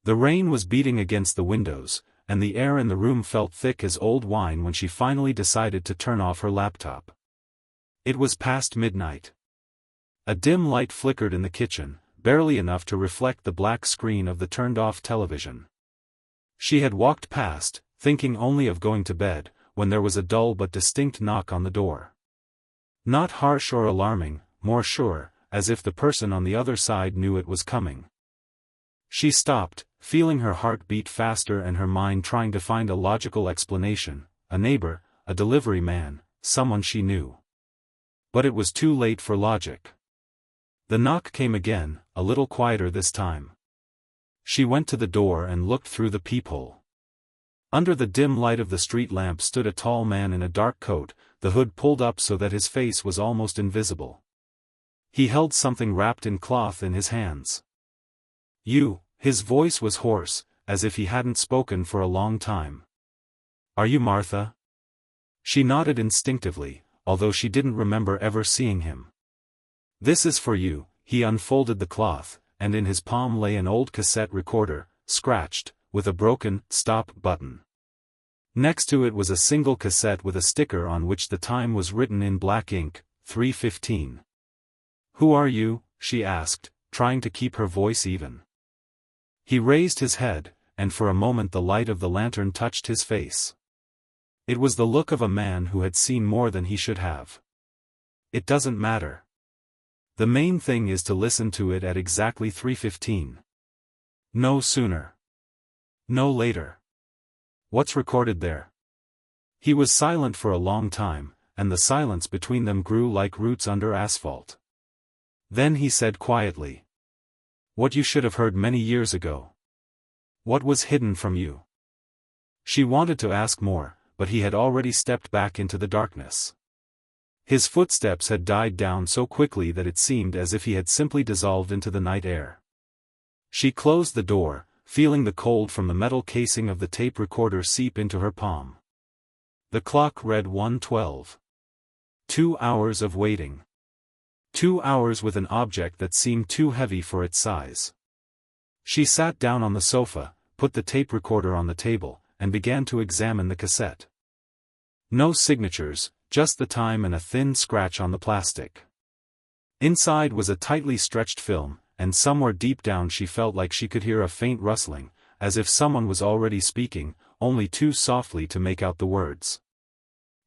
The rain was beating against the windows, and the air in the room felt thick as old wine when she finally decided to turn off her laptop. It was past midnight. A dim light flickered in the kitchen, barely enough to reflect the black screen of the turned-off television. She had walked past, thinking only of going to bed, when there was a dull but distinct knock on the door. Not harsh or alarming, more sure, as if the person on the other side knew it was coming. She stopped, feeling her heart beat faster and her mind trying to find a logical explanation. A neighbor, a delivery man, someone she knew. But it was too late for logic. The knock came again, a little quieter this time. She went to the door and looked through the peephole. Under the dim light of the street lamp stood a tall man in a dark coat, the hood pulled up so that his face was almost invisible. He held something wrapped in cloth in his hands. "You," his voice was hoarse, as if he hadn't spoken for a long time. "Are you Martha?" She nodded instinctively, although she didn't remember ever seeing him. "This is for you." He unfolded the cloth, and in his palm lay an old cassette recorder, scratched, with a broken stop button. Next to it was a single cassette with a sticker on which the time was written in black ink, 3:15. "Who are you?" she asked, trying to keep her voice even. He raised his head, and for a moment the light of the lantern touched his face. It was the look of a man who had seen more than he should have. "It doesn't matter. The main thing is to listen to it at exactly 3:15. No sooner. No later. What's recorded there?" He was silent for a long time, and the silence between them grew like roots under asphalt. Then he said quietly, "What you should have heard many years ago. What was hidden from you." She wanted to ask more, but he had already stepped back into the darkness. His footsteps had died down so quickly that it seemed as if he had simply dissolved into the night air. She closed the door, feeling the cold from the metal casing of the tape recorder seep into her palm. The clock read 1:12. 2 hours of waiting. 2 hours with an object that seemed too heavy for its size. She sat down on the sofa, put the tape recorder on the table, and began to examine the cassette. No signatures, just the time and a thin scratch on the plastic. Inside was a tightly stretched film, and somewhere deep down she felt like she could hear a faint rustling, as if someone was already speaking, only too softly to make out the words.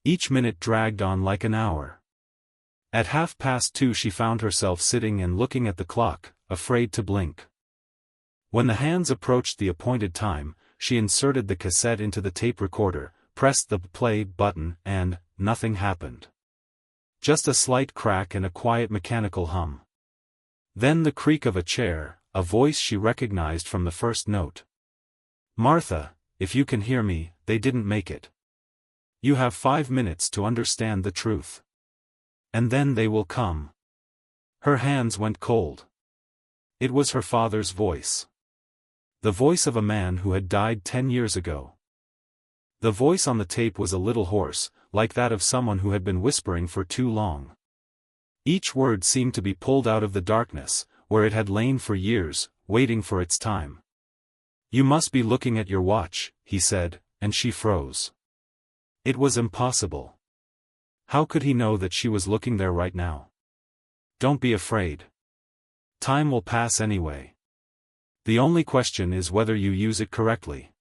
Each minute dragged on like an hour. At 2:30 she found herself sitting and looking at the clock, afraid to blink. When the hands approached the appointed time, she inserted the cassette into the tape recorder, pressed the play button, and nothing happened. Just a slight crack and a quiet mechanical hum. Then the creak of a chair, a voice she recognized from the first note. "Martha, if you can hear me, they didn't make it. You have 5 minutes to understand the truth. And then they will come." Her hands went cold. It was her father's voice. The voice of a man who had died 10 years ago. The voice on the tape was a little hoarse, like that of someone who had been whispering for too long. Each word seemed to be pulled out of the darkness, where it had lain for years, waiting for its time. "You must be looking at your watch," he said, and she froze. It was impossible. How could he know that she was looking there right now? "Don't be afraid. Time will pass anyway. The only question is whether you use it correctly."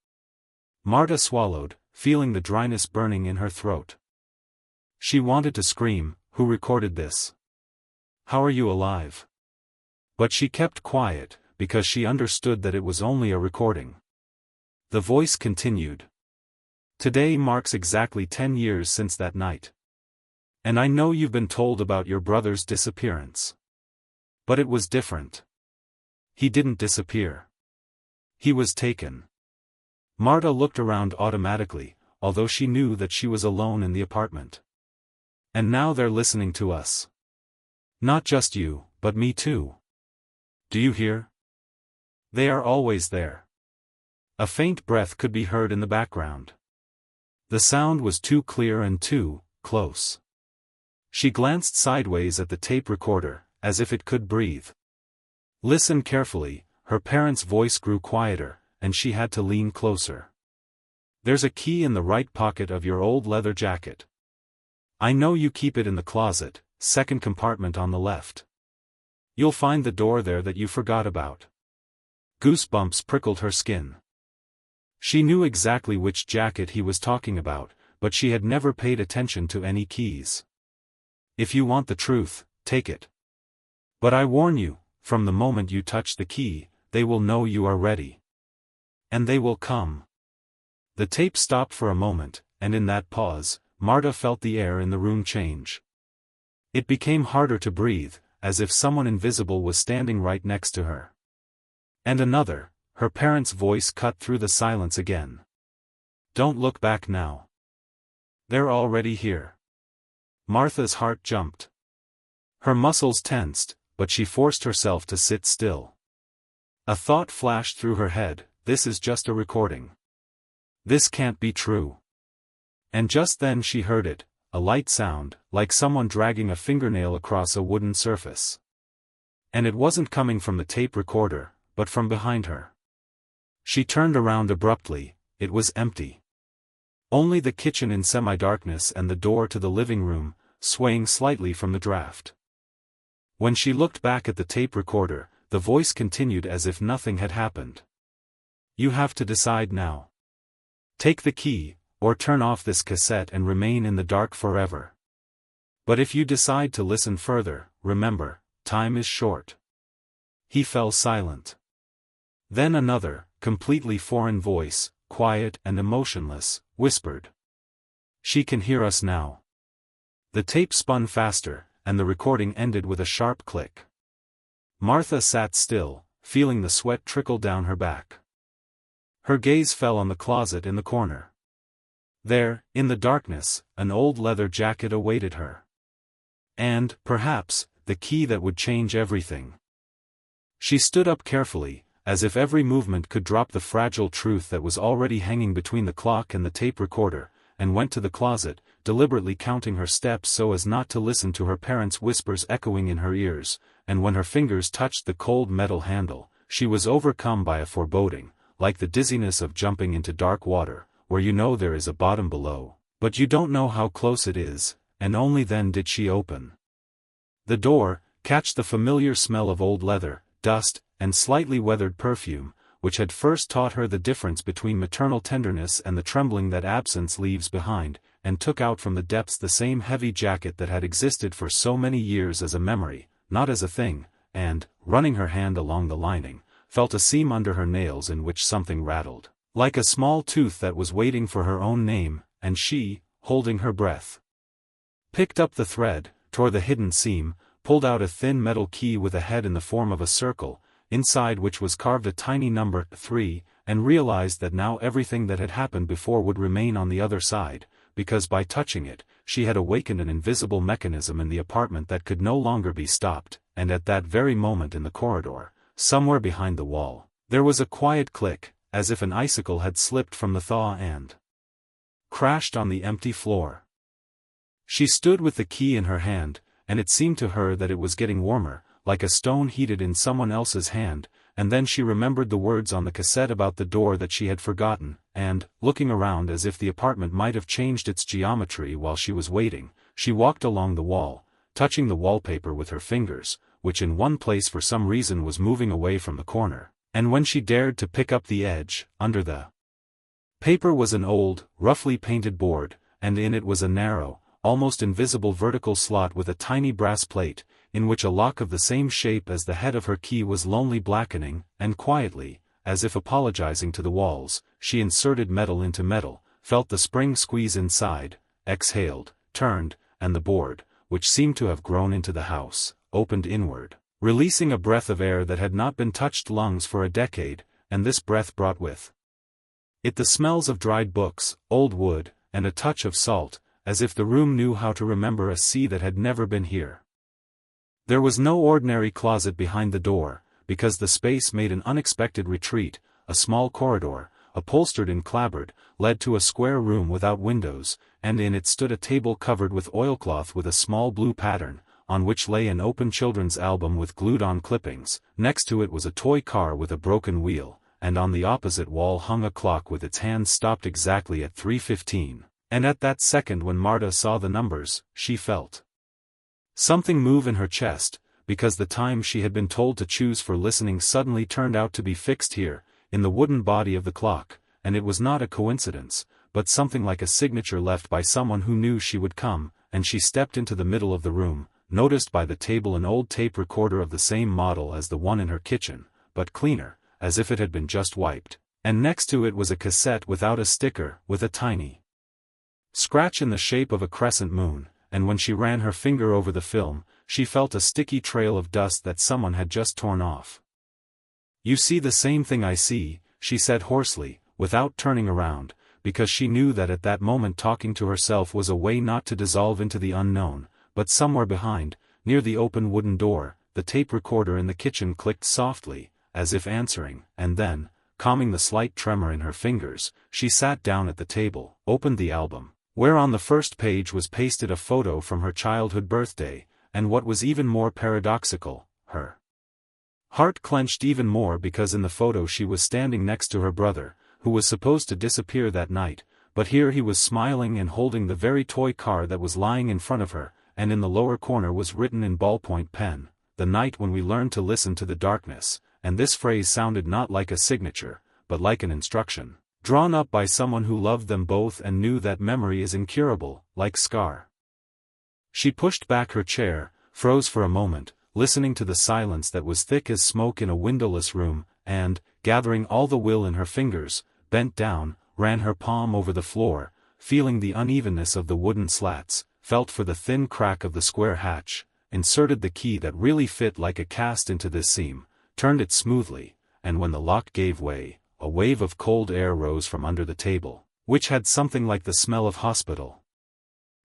Marta swallowed, feeling the dryness burning in her throat. She wanted to scream, "Who recorded this? How are you alive?" But she kept quiet, because she understood that it was only a recording. The voice continued. "Today marks exactly 10 years since that night. And I know you've been told about your brother's disappearance. But it was different. He didn't disappear. He was taken." Marta looked around automatically, although she knew that she was alone in the apartment. "And now they're listening to us. Not just you, but me too. Do you hear? They are always there." A faint breath could be heard in the background. The sound was too clear and too close. She glanced sideways at the tape recorder, as if it could breathe. "Listen carefully." Her parents' voice grew quieter, and she had to lean closer. "There's a key in the right pocket of your old leather jacket. I know you keep it in the closet, second compartment on the left. You'll find the door there that you forgot about." Goosebumps prickled her skin. She knew exactly which jacket he was talking about, but she had never paid attention to any keys. "If you want the truth, take it. But I warn you, from the moment you touch the key, they will know you are ready. And they will come." The tape stopped for a moment, and in that pause, Marta felt the air in the room change. It became harder to breathe, as if someone invisible was standing right next to her. And another, her parents' voice cut through the silence again. "Don't look back now. They're already here." Martha's heart jumped. Her muscles tensed, but she forced herself to sit still. A thought flashed through her head: this is just a recording. This can't be true. And just then she heard it, a light sound, like someone dragging a fingernail across a wooden surface. And it wasn't coming from the tape recorder, but from behind her. She turned around abruptly. It was empty. Only the kitchen in semi-darkness and the door to the living room, swaying slightly from the draft. When she looked back at the tape recorder, the voice continued as if nothing had happened. "You have to decide now. Take the key, or turn off this cassette and remain in the dark forever. But if you decide to listen further, remember, time is short." He fell silent. Then another, completely foreign voice, quiet and emotionless, whispered, "She can hear us now." The tape spun faster, and the recording ended with a sharp click. Martha sat still, feeling the sweat trickle down her back. Her gaze fell on the closet in the corner. There, in the darkness, an old leather jacket awaited her. And, perhaps, the key that would change everything. She stood up carefully, as if every movement could drop the fragile truth that was already hanging between the clock and the tape recorder, and went to the closet, deliberately counting her steps so as not to listen to her parents' whispers echoing in her ears, and when her fingers touched the cold metal handle, she was overcome by a foreboding, like the dizziness of jumping into dark water, where you know there is a bottom below, but you don't know how close it is, and only then did she open the door, catch the familiar smell of old leather, dust, and slightly weathered perfume, which had first taught her the difference between maternal tenderness and the trembling that absence leaves behind, and took out from the depths the same heavy jacket that had existed for so many years as a memory, not as a thing, and, running her hand along the lining, felt a seam under her nails in which something rattled, like a small tooth that was waiting for her own name, and she, holding her breath, picked up the thread, tore the hidden seam, pulled out a thin metal key with a head in the form of a circle, inside which was carved a tiny number 3, and realized that now everything that had happened before would remain on the other side, because by touching it, she had awakened an invisible mechanism in the apartment that could no longer be stopped, and at that very moment in the corridor, somewhere behind the wall, there was a quiet click, as if an icicle had slipped from the thaw and crashed on the empty floor. She stood with the key in her hand, and it seemed to her that it was getting warmer, like a stone heated in someone else's hand, and then she remembered the words on the cassette about the door that she had forgotten, and, looking around as if the apartment might have changed its geometry while she was waiting, she walked along the wall, touching the wallpaper with her fingers, which in one place for some reason was moving away from the corner, and when she dared to pick up the edge, under the paper was an old, roughly painted board, and in it was a narrow, almost invisible vertical slot with a tiny brass plate, in which a lock of the same shape as the head of her key was lonely blackening, and quietly, as if apologizing to the walls, she inserted metal into metal, felt the spring squeeze inside, exhaled, turned, and the board, which seemed to have grown into the house, opened inward, releasing a breath of air that had not been touched lungs for a decade, and this breath brought with it the smells of dried books, old wood, and a touch of salt, as if the room knew how to remember a sea that had never been here. There was no ordinary closet behind the door, because the space made an unexpected retreat. A small corridor, upholstered in clapboard, led to a square room without windows, and in it stood a table covered with oilcloth with a small blue pattern, on which lay an open children's album with glued-on clippings. Next to it was a toy car with a broken wheel, and on the opposite wall hung a clock with its hands stopped exactly at 3:15, and at that second when Marta saw the numbers, she felt something move in her chest, because the time she had been told to choose for listening suddenly turned out to be fixed here, in the wooden body of the clock, and it was not a coincidence, but something like a signature left by someone who knew she would come, and she stepped into the middle of the room, noticed by the table an old tape recorder of the same model as the one in her kitchen, but cleaner, as if it had been just wiped, and next to it was a cassette without a sticker, with a tiny scratch in the shape of a crescent moon, and when she ran her finger over the film, she felt a sticky trail of dust that someone had just torn off. "You see the same thing I see," she said hoarsely, without turning around, because she knew that at that moment talking to herself was a way not to dissolve into the unknown, but somewhere behind, near the open wooden door, the tape recorder in the kitchen clicked softly, as if answering, and then, calming the slight tremor in her fingers, she sat down at the table, opened the album, where on the first page was pasted a photo from her childhood birthday, and what was even more paradoxical, her heart clenched even more because in the photo she was standing next to her brother, who was supposed to disappear that night, but here he was smiling and holding the very toy car that was lying in front of her, and in the lower corner was written in ballpoint pen, "The night when we learned to listen to the darkness," and this phrase sounded not like a signature, but like an instruction, drawn up by someone who loved them both and knew that memory is incurable, like scar. She pushed back her chair, froze for a moment, listening to the silence that was thick as smoke in a windowless room, and, gathering all the will in her fingers, bent down, ran her palm over the floor, feeling the unevenness of the wooden slats, felt for the thin crack of the square hatch, inserted the key that really fit like a cast into this seam, turned it smoothly, and when the lock gave way, a wave of cold air rose from under the table, which had something like the smell of hospital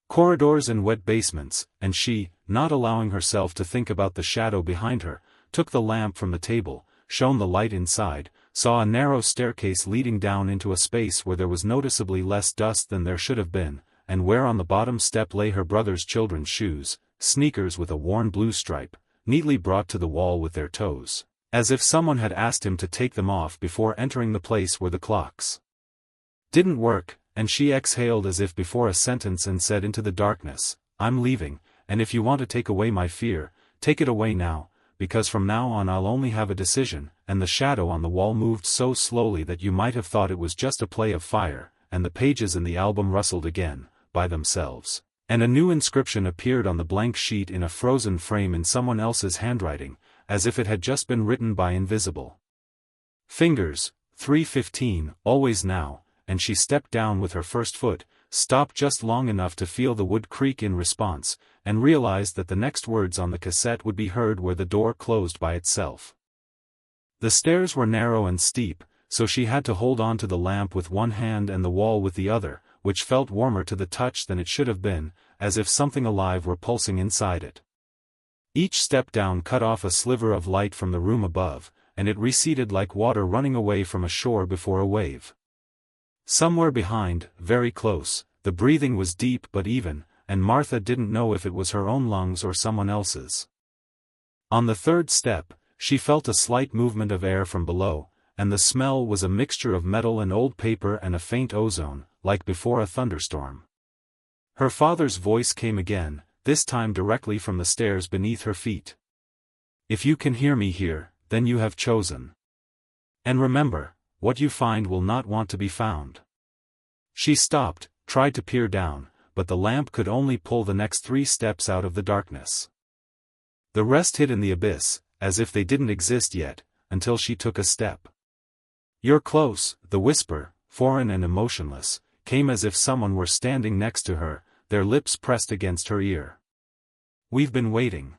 corridors and wet basements, and she, not allowing herself to think about the shadow behind her, took the lamp from the table, shone the light inside, saw a narrow staircase leading down into a space where there was noticeably less dust than there should have been, and where on the bottom step lay her brother's children's shoes, sneakers with a worn blue stripe, neatly brought to the wall with their toes, as if someone had asked him to take them off before entering the place where the clocks didn't work, and she exhaled as if before a sentence and said into the darkness, "I'm leaving, and if you want to take away my fear, take it away now, because from now on I'll only have a decision," and the shadow on the wall moved so slowly that you might have thought it was just a play of fire, and the pages in the album rustled again, by themselves, and a new inscription appeared on the blank sheet in a frozen frame in someone else's handwriting, as if it had just been written by invisible fingers, 3:15, always now, and she stepped down with her first foot, stopped just long enough to feel the wood creak in response, and realized that the next words on the cassette would be heard where the door closed by itself. The stairs were narrow and steep, so she had to hold on to the lamp with one hand and the wall with the other, which felt warmer to the touch than it should have been, as if something alive were pulsing inside it. Each step down cut off a sliver of light from the room above, and it receded like water running away from a shore before a wave. Somewhere behind, very close, the breathing was deep but even, and Martha didn't know if it was her own lungs or someone else's. On the third step, she felt a slight movement of air from below, and the smell was a mixture of metal and old paper and a faint ozone, like before a thunderstorm. Her father's voice came again, this time directly from the stairs beneath her feet. "If you can hear me here, then you have chosen. And remember, what you find will not want to be found." She stopped, tried to peer down, but the lamp could only pull the next 3 steps out of the darkness. The rest hid in the abyss, as if they didn't exist yet, until she took a step. "You're close," the whisper, foreign and emotionless, came as if someone were standing next to her, their lips pressed against her ear. "We've been waiting."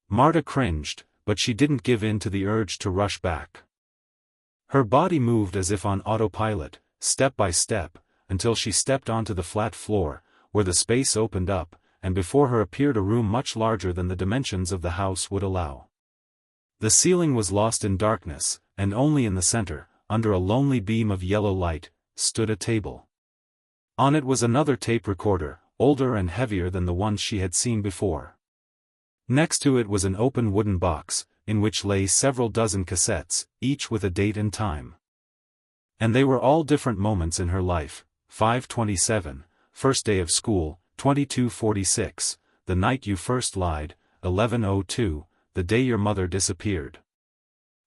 Marta cringed, but she didn't give in to the urge to rush back. Her body moved as if on autopilot, step by step, until she stepped onto the flat floor, where the space opened up, and before her appeared a room much larger than the dimensions of the house would allow. The ceiling was lost in darkness, and only in the center, under a lonely beam of yellow light, stood a table. On it was another tape recorder, older and heavier than the ones she had seen before. Next to it was an open wooden box, in which lay several dozen cassettes, each with a date and time. And they were all different moments in her life: 5:27, first day of school; 22:46, the night you first lied; 11:02, the day your mother disappeared.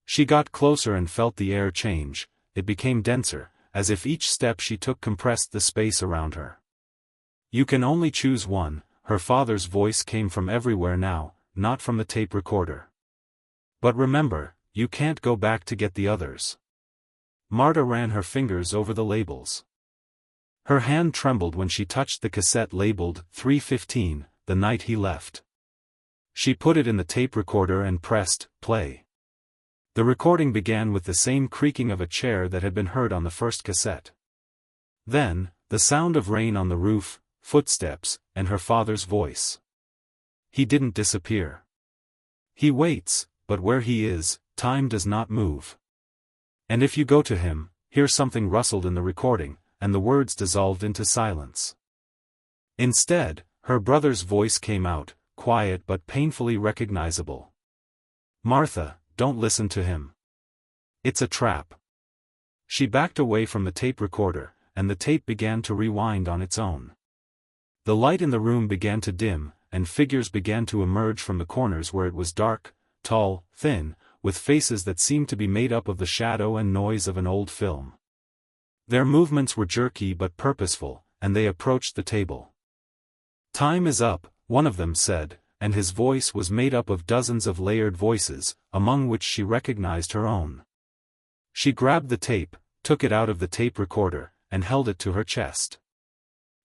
She got closer and felt the air change. It became denser, as if each step she took compressed the space around her. You can only choose one. Her father's voice came from everywhere now, not from the tape recorder. But remember, you can't go back to get the others. Marta ran her fingers over the labels. Her hand trembled when she touched the cassette labeled 3:15, the night he left. She put it in the tape recorder and pressed play. The recording began with the same creaking of a chair that had been heard on the first cassette. Then, the sound of rain on the roof, footsteps, and her father's voice. He didn't disappear. He waits, but where he is, time does not move. And if you go to him, hear something rustled in the recording, and the words dissolved into silence. Instead, her brother's voice came out, quiet but painfully recognizable. "Martha, don't listen to him. It's a trap." She backed away from the tape recorder, and the tape began to rewind on its own. The light in the room began to dim, and figures began to emerge from the corners where it was dark, tall, thin, with faces that seemed to be made up of the shadow and noise of an old film. Their movements were jerky but purposeful, and they approached the table. "Time is up," one of them said, and his voice was made up of dozens of layered voices, among which she recognized her own. She grabbed the tape, took it out of the tape recorder, and held it to her chest.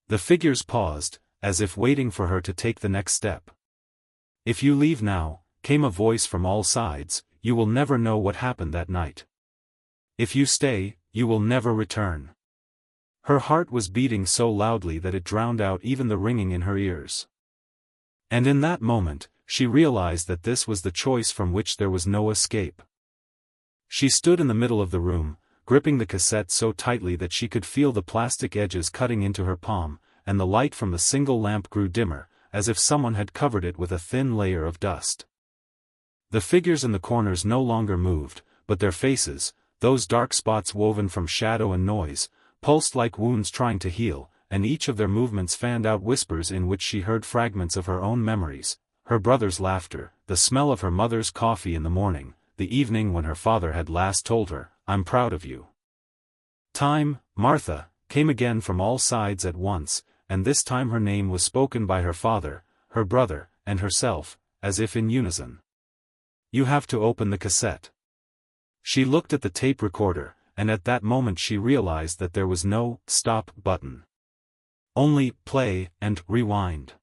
The figures paused, as if waiting for her to take the next step. "If you leave now," came a voice from all sides, "you will never know what happened that night. If you stay, you will never return." Her heart was beating so loudly that it drowned out even the ringing in her ears. And in that moment, she realized that this was the choice from which there was no escape. She stood in the middle of the room, gripping the cassette so tightly that she could feel the plastic edges cutting into her palm, and the light from the single lamp grew dimmer, as if someone had covered it with a thin layer of dust. The figures in the corners no longer moved, but their faces, those dark spots woven from shadow and noise, pulsed like wounds trying to heal, and each of their movements fanned out whispers in which she heard fragments of her own memories: her brother's laughter, the smell of her mother's coffee in the morning, the evening when her father had last told her, "I'm proud of you." "Time, Martha," came again from all sides at once, and this time her name was spoken by her father, her brother, and herself, as if in unison. "You have to open the cassette." She looked at the tape recorder, and at that moment she realized that there was no stop button. Only play and rewind.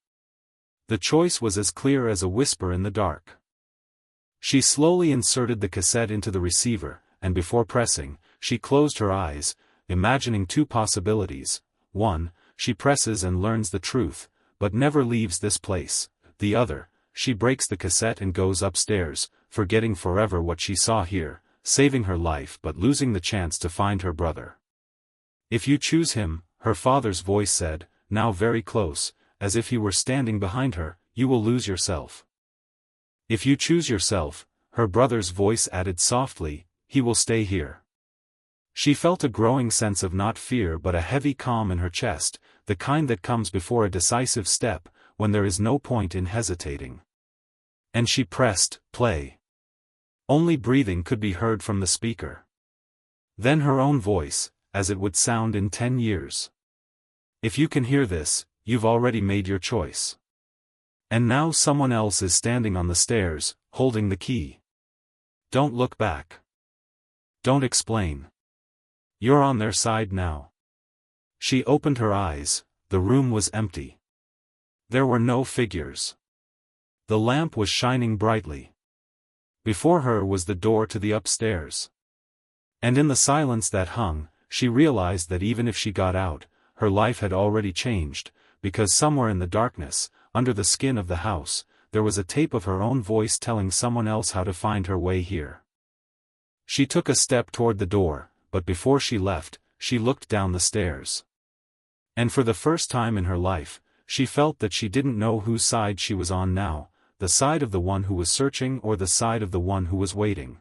The choice was as clear as a whisper in the dark. She slowly inserted the cassette into the receiver, and before pressing, she closed her eyes, imagining two possibilities. One, she presses and learns the truth, but never leaves this place. The other, she breaks the cassette and goes upstairs, forgetting forever what she saw here, saving her life but losing the chance to find her brother. "If you choose him," her father's voice said, now very close, as if he were standing behind her, "you will lose yourself. If you choose yourself," her brother's voice added softly, "he will stay here." She felt a growing sense of not fear but a heavy calm in her chest, the kind that comes before a decisive step, when there is no point in hesitating. And she pressed play. Only breathing could be heard from the speaker. Then her own voice, as it would sound in 10 years. "If you can hear this, you've already made your choice. And now someone else is standing on the stairs, holding the key. Don't look back. Don't explain. You're on their side now." She opened her eyes. The room was empty. There were no figures. The lamp was shining brightly. Before her was the door to the upstairs. And in the silence that hung, she realized that even if she got out, her life had already changed, because somewhere in the darkness, under the skin of the house, there was a tape of her own voice telling someone else how to find her way here. She took a step toward the door, but before she left, she looked down the stairs. And for the first time in her life, she felt that she didn't know whose side she was on now, the the side of the one who was searching or the side of the one who was waiting.